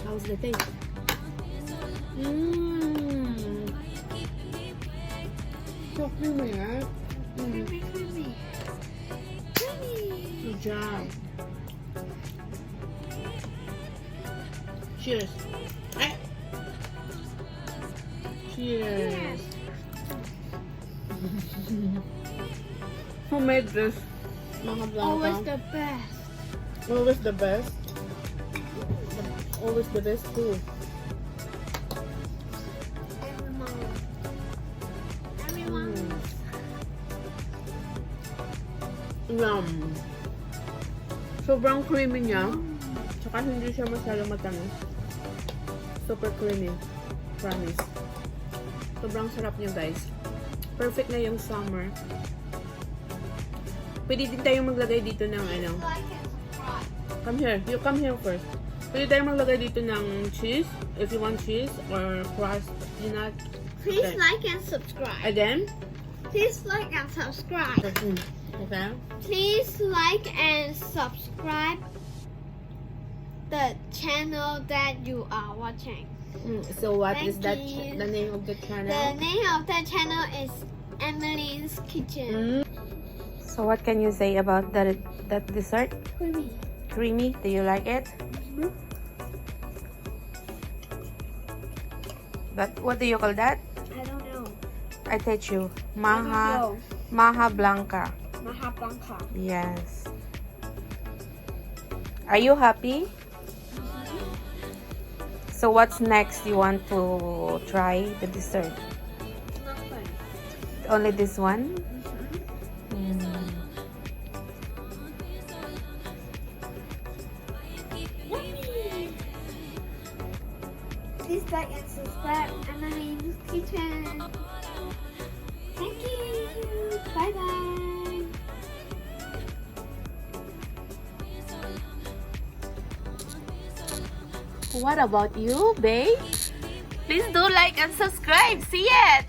How's the taste? So creamy, right? Creamy. Good job. Cheers. Cheers. Who made this? Maja Blanca. Always the best. Always the best. Always the best too. Everyone. Yum. Sobrang creamy niya. Tsaka hindi siya masyadong matamis. Super creamy. Promise. Sobrang sarap niya, guys. Perfect na yung summer. Pwede din tayong maglagay dito ng ano. Come here. You come here first. Pwede tayong maglagay dito ng cheese. If you want cheese or crust peanut. Please Okay. like and subscribe. Again? Please like and subscribe. Okay. Please like and subscribe the channel that you are watching. So what is Thank that? you. The name of the channel? The name of the channel is Amylyn's Kitchen. So what can you say about that dessert? Creamy. Creamy? Do you like it? That, what do you call that? I don't know. I teach you. I don't know. Maja Blanca. Maja Blanca. Yes. Are you happy? So what's next you want to try the dessert? Nothing. Only this one? Please like and subscribe Amylyn's Kitchen. Thank you. Bye bye. What about you, babe? Please do like and subscribe. See it!